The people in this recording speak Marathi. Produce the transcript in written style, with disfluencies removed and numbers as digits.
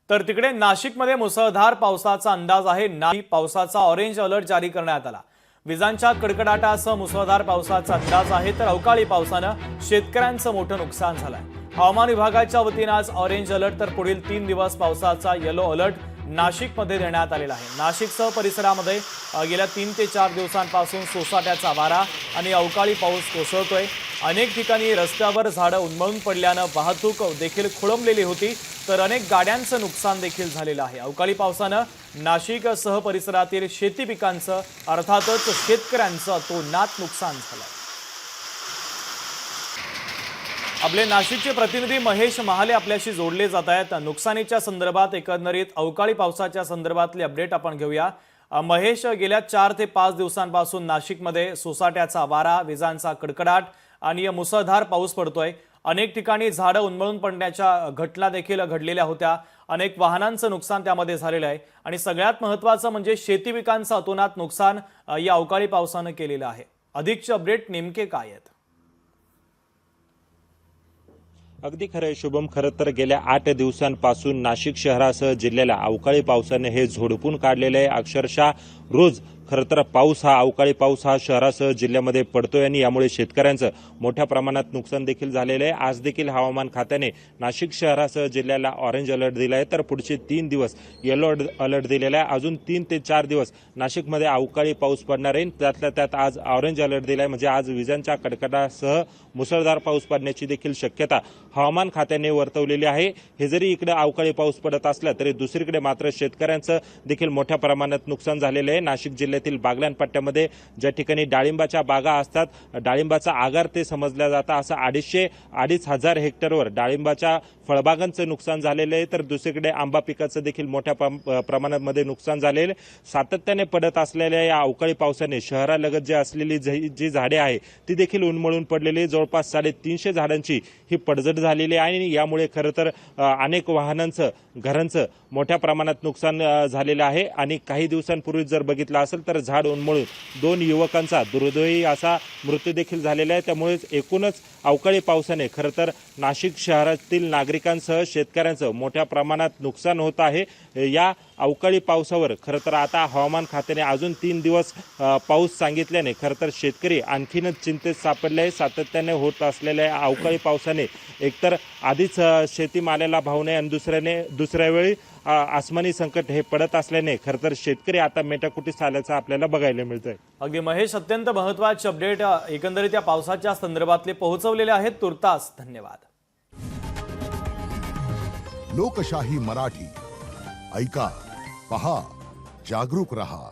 तर तिकडे नाशिकमध्ये मुसळधार पावसाचा अंदाज आहे। पावसाचा ऑरेंज अलर्ट जारी करण्यात आला। विजांच्या कडकडाटासह मुसळधार पावसाचा अंदाज आहे। तर अवकाळी पावसानं शेतकऱ्यांचं मोठं नुकसान झालंय। हवामान विभागाच्या वतीने आज ऑरेंज अलर्ट तर पुढील 3 दिवस पावसाचा येलो अलर्ट नाशिकमध्ये देण्यात आलेला आहे। नाशिकसह परिसरामध्ये गेल्या 3 ते 4 दिवसांपासून सोसाट्याचा वारा आणि अवकाळी पाऊस कोसळतोय। अनेक ठिकाणी रस्त्यावर झाडं उन्मळून पडल्यानं वाहतूक देखील खोळंबलेली होती, तर अनेक गाड्यांचं नुकसान देखील झालेलं आहे। अवकाळी पावसानं नाशिकसह परिसरातील शेती पिकांचं अर्थातच शेतकऱ्यांचं अतोनात नुकसान झालं। आपले नाशिकचे प्रतिनिधी महेश महाले आपल्याशी जोडले जात आहेत। नुकसानीच्या संदर्भात एकंदरीत अवकाळी पावसाच्या संदर्भातले अपडेट आपण घेऊया। महेश, गेल्या 4 ते 5 दिवसांपासून नाशिकमध्ये सोसाट्याचा वारा, विजांचा कडकडाट आणि मुसळधार पाऊस पडतोय। अनेक ठिकाणी झाडं उन्मळून पडण्याच्या घटना देखील घडलेल्या होत्या। अनेक वाहनांचं नुकसान त्यामध्ये झालेलं आहे आणि सगळ्यात महत्त्वाचं म्हणजे शेती पिकांचं अतोनात नुकसान या अवकाळी पावसानं केलेलं आहे। अधिकचे अपडेट नेमके काय आहेत? अगदी खरं आहे शुभम, खरं तर गेल्या 8 दिवसांपासून नाशिक शहरासह जिल्ह्याला अवकाळी पावसाने हे झोडपून काढलेले आहे। अक्षरशः रोज खरं तर अवकाळी पाऊस हा शहरासह जिल्ह्यामध्ये पडतोय आणि यामुळे शेतकऱ्यांचं मोठ्या प्रमाणात नुकसान देखील झालेलं आहे। आज देखील हवामान खात्याने नाशिक शहरासह जिल्ह्याला ऑरेंज अलर्ट दिला आहे, तर पुढचे 3 दिवस येलो अलर्ट दिलेला आहे। अजून 3 ते 4 दिवस नाशिकमध्ये अवकाळी पाऊस पडणार आहे। त्यातल्या त्यात आज ऑरेंज अलर्ट दिला आहे, म्हणजे आज विजांच्या कडकडाटासह मुसळधार पाऊस पडण्याची देखील शक्यता हवामान खात्याने वर्तवलेली आहे। हे जरी इकडे अवकाळी पाऊस पडत असला तरी दुसरीकडे मात्र शेतकऱ्यांचं देखील मोठ्या प्रमाणात नुकसान झालेलं आहे। नाशिक जिल्ह्यातील बागलाण पट्ट्यामध्ये ज्या ठिकाणी डाळिंबाच्या बागा असतात, डाळिंबाचा आगार ते समजल्या जातं, असं 250,000 हेक्टरवर डाळिंबाच्या फळबागांचं नुकसान झालेलं आहे। तर दुसरीकडे आंबा पिकाचं देखील मोठ्या प्रमाणामध्ये नुकसान झालेलं आहे। सातत्याने पडत असलेल्या या अवकाळी पावसाने शहरालगत जे असलेली जी झाडे आहे ती देखील उन्मळून पडलेली, जवळपास 350 झाडांची ही पडझड झालेली आहे आणि यामुळे खरं तर अनेक वाहनांचं, घरांचं मोठ्या प्रमाणात नुकसान झालेलं आहे। आणि काही दिवसांपूर्वी जर बघितलं असेल तर झाड उन्मळून 2 युवकांचा दुर्दैवी असा मृत्यू देखील झालेला आहे। त्यामुळे एकूणच अवकाळी पावसाने खरं तर नाशिक शहरातील नागरिकांसह शेतकऱ्यांचं मोठ्या प्रमाणात नुकसान होत आहे। या अवकाळी पावसावर खरं तर आता हवामान खात्याने अजून 3 दिवस पाऊस सांगितल्याने खरं तर शेतकरी आणखीनच चिंतेत सापडले आहे। सातत्याने होत असलेल्या अवकाळी पावसाने एकतर आधीच शेतीमालाला भाव नाही आणि दुसऱ्या वेळी आसमानी संकट हे पडत असल्याने खरं तर शेतकरी आता मेटाकुटीस आल्याचं आपल्याला बघायला मिळतंय। अगदी महेश, अत्यंत महत्त्वाचे अपडेट एकंदरीत या पावसाच्या संदर्भातले पोहोचवलेले आहेत। तुर्तास धन्यवाद। लोकशाही मराठी ऐका, पहा, जागरूक रहा।